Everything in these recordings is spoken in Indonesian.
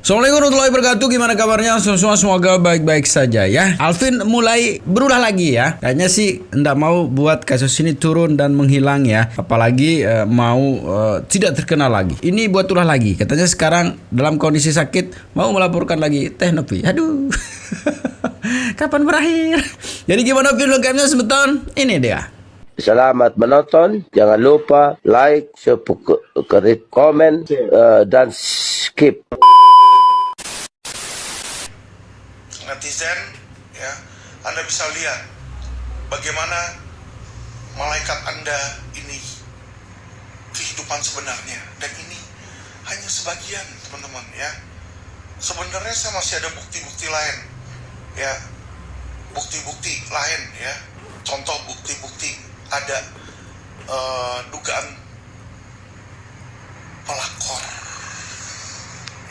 Assalamualaikum warahmatullahi wabarakatuh. Gimana kabarnya semua? Semoga baik-baik saja ya. Alvin mulai berulah lagi ya. Kayaknya sih ndak mau buat kasus ini turun dan menghilang ya. Apalagi mau tidak terkenal lagi. Ini buat ulah lagi. Katanya sekarang dalam kondisi sakit mau melaporkan lagi Teh Novi. Aduh. Kapan berakhir? Jadi gimana video gamenya sebeton? Ini dia. Selamat menonton. Jangan lupa like, subscribe, komen, dan skip. Netizen, ya, Anda bisa lihat bagaimana malaikat Anda ini kehidupan sebenarnya, dan ini hanya sebagian, teman-teman, ya. Sebenarnya saya masih ada bukti-bukti lain, ya, bukti-bukti lain, ya. Contoh bukti-bukti ada dugaan pelakor,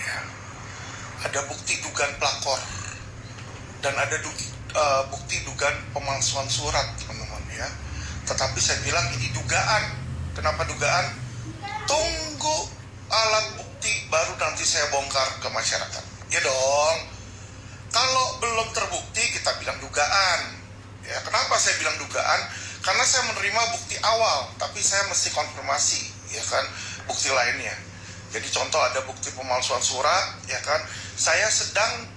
ya. Ada bukti dugaan pelakor. Dan ada bukti dugaan pemalsuan surat, teman-teman, ya. Tetapi saya bilang ini dugaan. Kenapa dugaan? Tunggu alat bukti baru nanti saya bongkar ke masyarakat. Ya dong. Kalau belum terbukti kita bilang dugaan. Ya, kenapa saya bilang dugaan? Karena saya menerima bukti awal, tapi saya mesti konfirmasi, ya kan, bukti lainnya. Jadi contoh ada bukti pemalsuan surat, ya kan. Saya sedang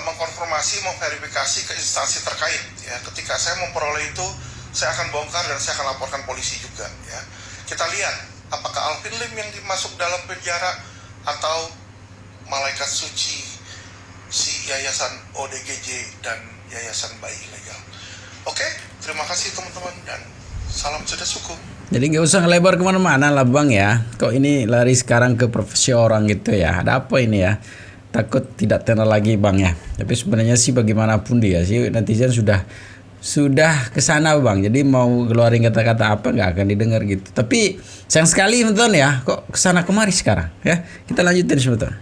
mengkonfirmasi, memverifikasi ke instansi terkait, ya. Ketika saya memperoleh itu, saya akan bongkar dan saya akan laporkan polisi juga, ya. Kita lihat apakah Alvin Lim yang dimasuk dalam penjara atau malaikat suci si yayasan ODGJ dan yayasan bayi ilegal. Oke, terima kasih teman-teman dan salam sudah suku. Jadi nggak usah ngelebar kemana-mana lah bang ya. Kok ini lari sekarang ke profesi orang gitu ya? Ada apa ini ya? Takut tidak tenang lagi bang ya. Tapi sebenarnya sih bagaimanapun dia sih netizen sudah kesana bang. Jadi mau keluarin kata-kata apa nggak akan didengar gitu. Tapi sayang sekali teman ya. Kok kesana kemari sekarang ya. Kita lanjutin sebetulnya.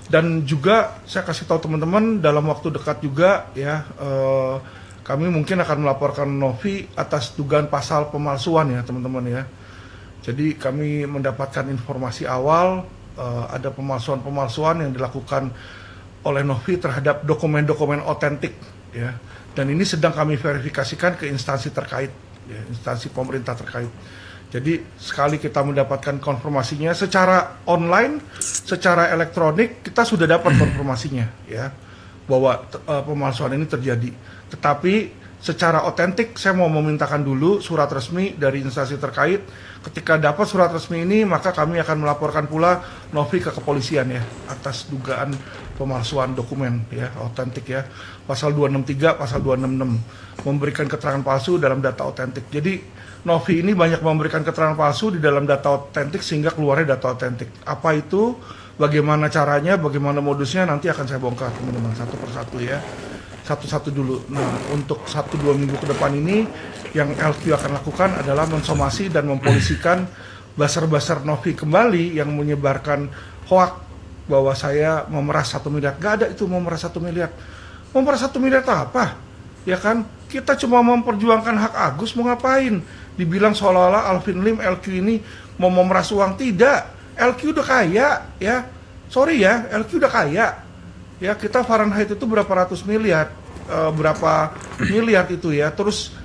Dan juga saya kasih tahu teman-teman dalam waktu dekat juga ya. Kami mungkin akan melaporkan Novi atas dugaan pasal pemalsuan ya teman-teman ya. Jadi kami mendapatkan informasi awal ada pemalsuan yang dilakukan oleh Novi terhadap dokumen-dokumen otentik ya. Dan ini sedang kami verifikasikan ke instansi terkait ya, instansi pemerintah terkait. Jadi sekali kita mendapatkan konfirmasinya secara online, secara elektronik kita sudah dapat konfirmasinya ya bahwa pemalsuan ini terjadi. Tetapi secara otentik saya mau memintakan dulu surat resmi dari instansi terkait. Ketika dapat surat resmi ini maka kami akan melaporkan pula Novi ke kepolisian ya atas dugaan pemalsuan dokumen ya otentik ya. Pasal 263, pasal 266 memberikan keterangan palsu dalam data otentik. Jadi Novi ini banyak memberikan keterangan palsu di dalam data otentik sehingga keluarnya data otentik. Apa itu? Bagaimana caranya? Bagaimana modusnya? Nanti akan saya bongkar teman-teman satu persatu ya. Satu-satu dulu. Nah, untuk 1-2 minggu ke depan ini yang LQ akan lakukan adalah mensomasi dan mempolisikan buzzer-buzzer Novi kembali yang menyebarkan hoak bahwa saya memeras 1 miliar. Gak ada itu memeras 1 miliar. Memeras 1 miliar apa? Ya kan? Kita cuma memperjuangkan hak Agus, mau ngapain? Dibilang seolah-olah Alvin Lim, LQ ini mau memeras uang. Tidak. LQ udah kaya, ya. Sorry ya, LQ udah kaya. Ya, kita Fahrenheit itu berapa ratus miliar, berapa miliar itu ya. Terus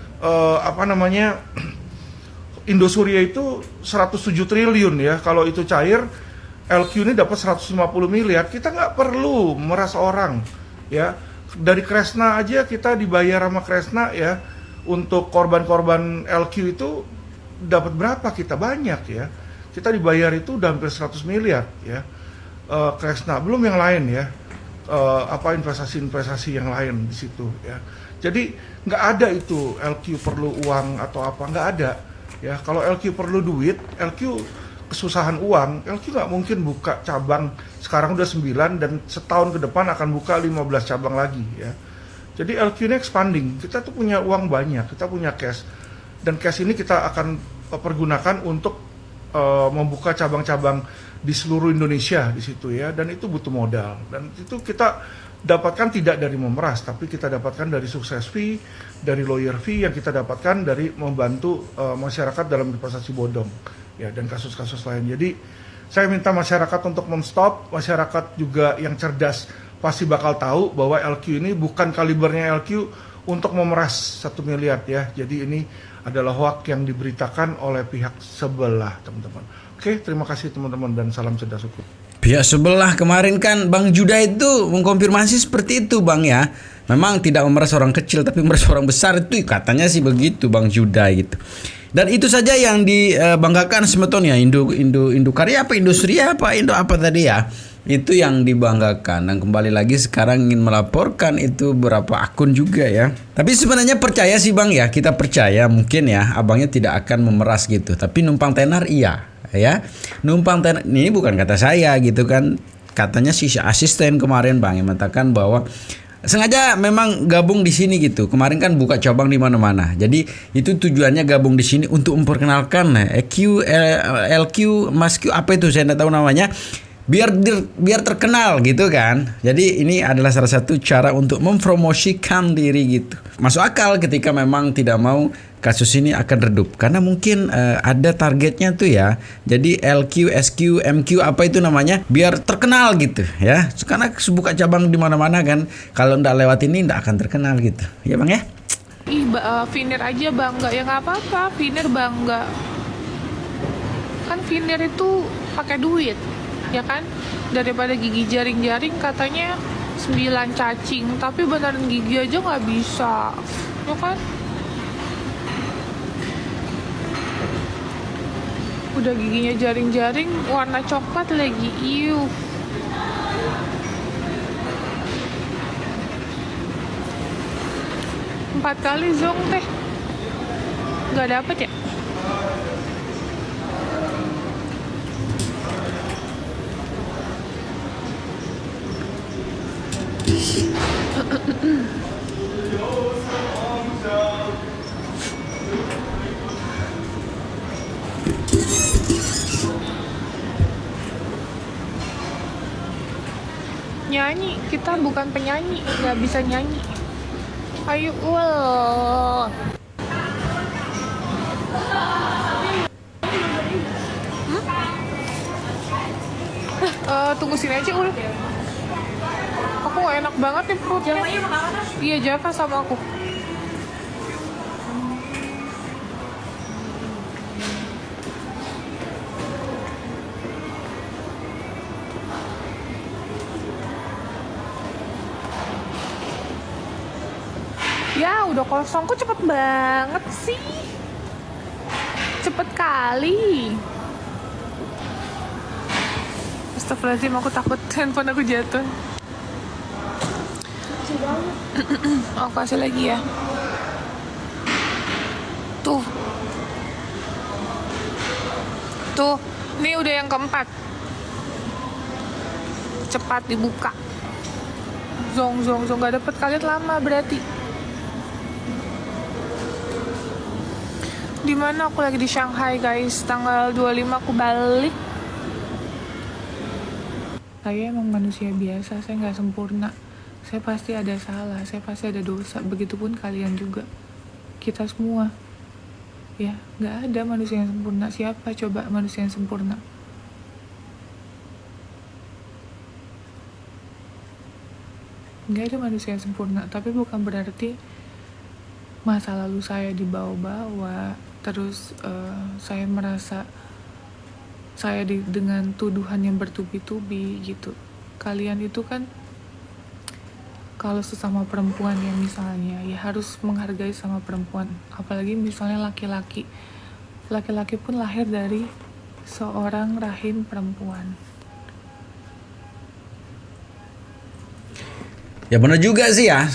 Indosuria itu 107 triliun ya. Kalau itu cair, LQ ini dapat 150 miliar. Kita nggak perlu meras orang ya. Dari Kresna aja kita dibayar sama Kresna ya. Untuk korban-korban LQ itu dapat berapa kita? Banyak ya. Kita dibayar itu udah hampir 100 miliar ya. Kresna, belum yang lain ya. Investasi-investasi yang lain di situ ya. Jadi nggak ada itu LQ perlu uang atau apa, nggak ada ya. Kalau LQ perlu duit, LQ kesusahan uang, LQ nggak mungkin buka cabang. Sekarang udah 9 dan setahun ke depan akan buka 15 cabang lagi ya. Jadi LQ ini expanding, kita tuh punya uang banyak, kita punya cash. Dan cash ini kita akan pergunakan untuk membuka cabang-cabang di seluruh Indonesia di situ ya, dan itu butuh modal. Dan itu kita dapatkan tidak dari memeras, tapi kita dapatkan dari sukses fee, dari lawyer fee yang kita dapatkan dari membantu masyarakat dalam investasi bodong, ya, dan kasus-kasus lain. Jadi Saya minta masyarakat untuk men-stop, masyarakat juga yang cerdas pasti bakal tahu bahwa LQ ini bukan kalibernya LQ untuk memeras 1 miliar ya. Jadi ini adalah hoak yang diberitakan oleh pihak sebelah, teman-teman. Oke, terima kasih teman-teman dan salam cerdas hukum. Pihak sebelah kemarin kan Bang Juda itu mengkonfirmasi seperti itu Bang ya. Memang tidak memeras orang kecil tapi memeras orang besar, itu katanya sih begitu Bang Juda gitu. Dan itu saja yang dibanggakan sebetulnya Indo Karya apa Industri apa Indo apa tadi ya. Itu yang dibanggakan, dan kembali lagi sekarang ingin melaporkan itu berapa akun juga ya. Tapi sebenarnya percaya sih Bang ya, kita percaya mungkin ya abangnya tidak akan memeras gitu. Tapi numpang tenar iya ya. Numpang tenar ini bukan kata saya gitu kan. Katanya si asisten kemarin Bang yang mengatakan bahwa sengaja memang gabung di sini gitu. Kemarin kan buka cabang di mana-mana. Jadi itu tujuannya gabung di sini untuk memperkenalkan EQ, LQ, Mas Q apa itu saya tidak tahu namanya. Biar terkenal gitu kan. Jadi ini adalah salah satu cara untuk mempromosikan diri gitu. Masuk akal ketika memang tidak mau kasus ini akan redup, karena mungkin ada targetnya tuh ya. Jadi LQ, SQ, MQ apa itu namanya, biar terkenal gitu ya. Karena buka cabang di mana-mana kan, kalau ndak lewat ini ndak akan terkenal gitu. Ya Bang ya. Viner aja bangga ya nggak apa-apa. Viner bangga. Kan Viner itu pakai duit. Ya kan, daripada gigi jaring-jaring katanya 9 cacing, tapi beneran gigi aja nggak bisa, ya kan? Udah giginya jaring-jaring, warna coklat lagi, iuh. Empat kali zong teh, nggak dapet ya? Nyanyi, kita bukan penyanyi, nggak bisa nyanyi. Ayo, tunggu sini aja Ul. Aku gak enak banget nih perutnya. Iya, Jaka sama aku. Ya udah kosong, kok cepet banget sih. Cepet kali. Astagfirullahaladzim, aku takut handphone aku jatuh. Aku kasih lagi ya. Tuh. Tuh, ini udah yang keempat. Cepat dibuka. Zong, gak dapet kalian lama berarti. Dimana aku lagi di Shanghai guys, tanggal 25 aku balik. Saya emang manusia biasa, saya nggak sempurna. Saya pasti ada salah, saya pasti ada dosa. Begitupun kalian juga, kita semua. Ya, nggak ada manusia yang sempurna. Siapa coba manusia yang sempurna? Nggak ada manusia yang sempurna. Tapi bukan berarti masa lalu saya dibawa-bawa. Terus saya merasa saya dengan tuduhan yang bertubi-tubi gitu. Kalian itu kan kalau sesama perempuan ya misalnya, ya harus menghargai sama perempuan. Apalagi misalnya laki-laki. Laki-laki pun lahir dari seorang rahim perempuan. Ya benar juga sih ya.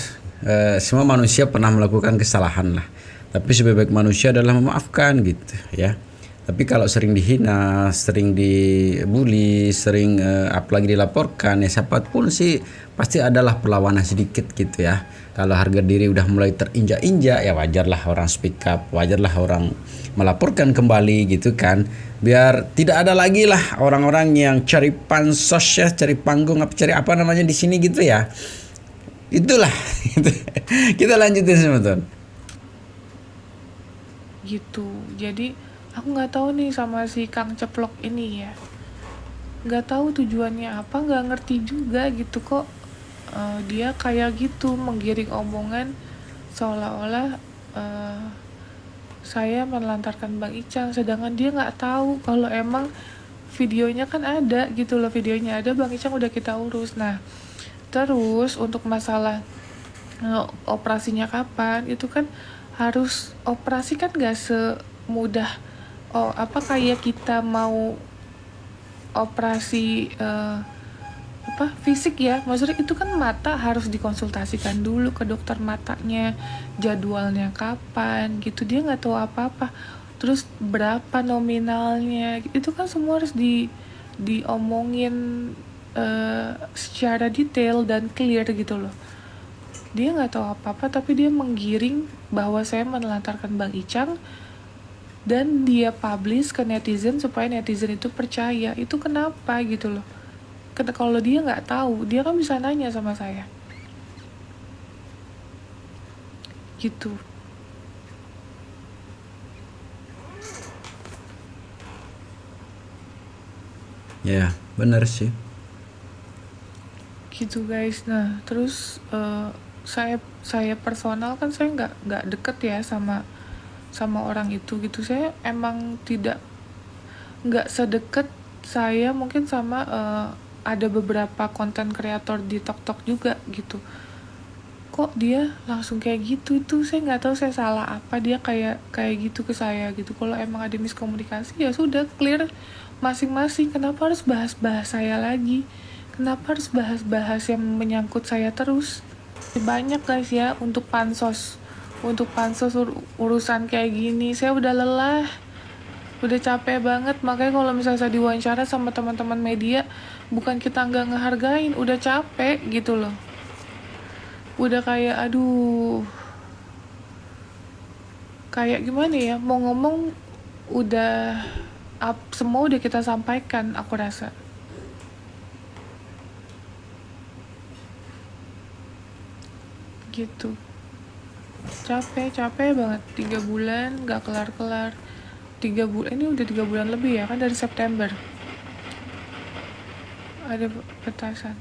Semua manusia pernah melakukan kesalahan lah. Tapi sebaik-baik manusia adalah memaafkan gitu ya. Tapi kalau sering dihina, sering dibully, sering apalagi dilaporkan, ya siapapun sih pasti adalah perlawanan sedikit gitu ya. Kalau harga diri udah mulai terinjak-injak, ya wajarlah orang speak up, wajarlah orang melaporkan kembali gitu kan. Biar tidak ada lagi lah orang-orang yang cari pansos ya, cari panggung, cari apa namanya di sini gitu ya. Itulah. Kita lanjutin teman-teman. Gitu. Jadi aku nggak tahu nih sama si Kang Ceplok ini ya. nggak tahu tujuannya apa, nggak ngerti juga gitu kok. Dia kayak gitu menggiring omongan seolah-olah saya menelantarkan Bang Icang, sedangkan dia nggak tahu kalau emang videonya kan ada gitu loh, videonya ada, Bang Icang udah kita urus. Nah terus untuk masalah operasinya kapan, itu kan harus operasi kan nggak semudah kayak kita mau operasi fisik ya, maksudnya itu kan mata harus dikonsultasikan dulu ke dokter matanya, jadwalnya kapan gitu, dia nggak tahu apa-apa. Terus berapa nominalnya, itu kan semua harus diomongin secara detail dan clear gitu loh. Dia nggak tahu apa-apa, tapi dia menggiring bahwa saya menelantarkan Bang Icang dan dia publish ke netizen supaya netizen itu percaya. Itu kenapa gitu loh? Kalau dia nggak tahu, dia kan bisa nanya sama saya gitu. Ya, benar sih. Gitu guys. Nah terus saya personal kan saya nggak deket ya sama orang itu gitu. Saya emang nggak sedekat saya mungkin sama ada beberapa konten kreator di TikTok juga gitu. Kok dia langsung kayak gitu, itu saya nggak tahu saya salah apa, dia kayak gitu ke saya gitu. Kalau emang ada miskomunikasi ya sudah clear masing-masing, kenapa harus bahas-bahas saya lagi, kenapa harus bahas-bahas yang menyangkut saya terus. Banyak guys ya untuk pansos urusan kayak gini, saya udah lelah, udah capek banget. Makanya kalau misalnya saya diwawancara sama teman-teman media, bukan kita nggak ngehargain, udah capek gitu loh. Udah kayak aduh, kayak gimana ya, mau ngomong udah semua udah kita sampaikan, aku rasa gitu. Capek banget, 3 bulan nggak kelar-kelar. 3 bulan ini udah 3 bulan lebih ya kan, dari September ada petasan,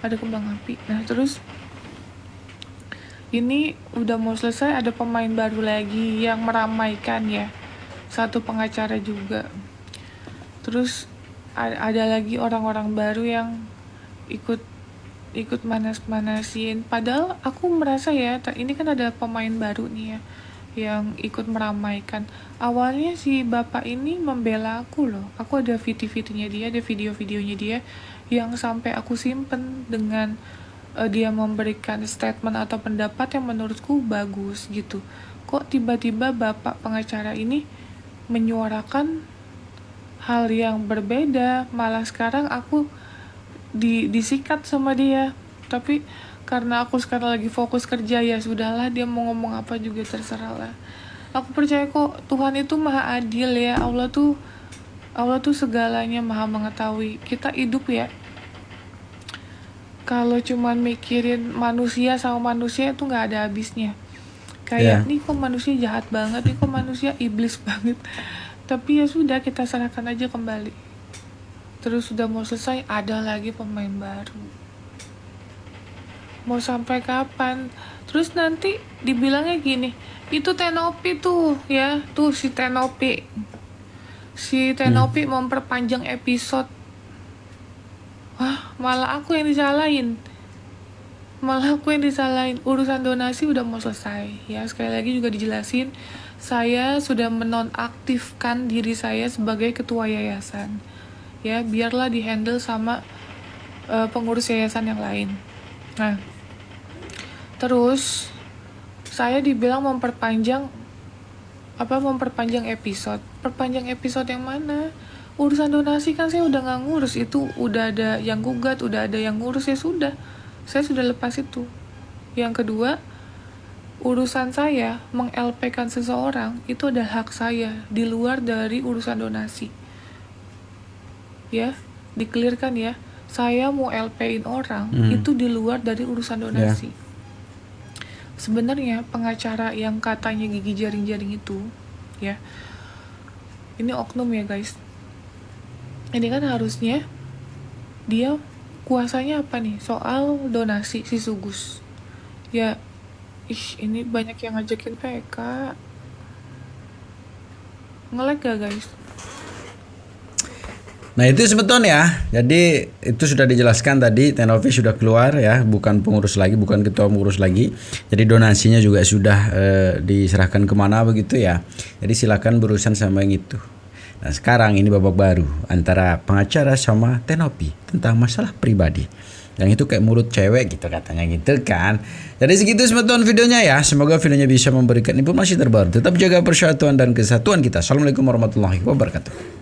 ada kembang api. Nah terus ini udah mau selesai, ada pemain baru lagi yang meramaikan ya, satu pengacara juga. Terus ada lagi orang-orang baru yang ikut manas-manasin. Padahal aku merasa ya, ini kan ada pemain baru nih ya yang ikut meramaikan. Awalnya si bapak ini membela aku loh. Aku ada video-videonya dia, ada video-videonya dia yang sampai aku simpen dengan dia memberikan statement atau pendapat yang menurutku bagus gitu. Kok tiba-tiba bapak pengacara ini menyuarakan hal yang berbeda, malah sekarang aku disikat sama dia. Tapi karena aku sekarang lagi fokus kerja, ya sudahlah, dia mau ngomong apa juga terserah lah. Aku percaya kok Tuhan itu maha adil ya. Allah tuh segalanya maha mengetahui. Kita hidup ya, kalau cuman mikirin manusia sama manusia itu nggak ada habisnya. Kayak nih kok manusia jahat banget, nih kok manusia iblis banget. Tapi ya sudah, kita serahkan aja kembali. Terus sudah mau selesai, ada lagi pemain baru. Mau sampai kapan? Terus nanti dibilangnya gini, itu Tenopi tuh ya, tuh si Tenopi memperpanjang episode. Wah, malah aku yang disalahin. Urusan donasi udah mau selesai ya. Sekali lagi juga dijelasin, saya sudah menonaktifkan diri saya sebagai ketua yayasan ya, biarlah dihandle sama pengurus yayasan yang lain. Nah terus saya dibilang memperpanjang episode. Perpanjang episode yang mana? Urusan donasi kan saya udah nggak ngurus itu, udah ada yang gugat, udah ada yang ngurus, ya sudah, saya sudah lepas itu. Yang kedua, urusan saya meng-LP-kan seseorang itu adalah hak saya, di luar dari urusan donasi ya, di-clearkan ya. Saya mau LP-in orang itu di luar dari urusan donasi. Sebenarnya pengacara yang katanya gigi jaring-jaring itu ya, ini oknum ya guys. ini kan harusnya dia kuasanya apa nih soal donasi si Sugus. Ya, ini banyak yang ngajakin PK. Nge-lag gak guys? Nah itu sebetulnya ya, jadi itu sudah dijelaskan tadi, Tenovi sudah keluar ya, bukan pengurus lagi, bukan ketua pengurus lagi. Jadi donasinya juga sudah diserahkan kemana begitu ya. Jadi silakan berurusan sama yang itu. Nah sekarang ini babak baru antara pengacara sama Tenovi tentang masalah pribadi. Yang itu kayak mulut cewek gitu katanya gitu kan. Jadi segitu sebetulnya videonya ya. Semoga videonya bisa memberikan informasi terbaru. Tetap jaga persatuan dan kesatuan kita. Assalamualaikum warahmatullahi wabarakatuh.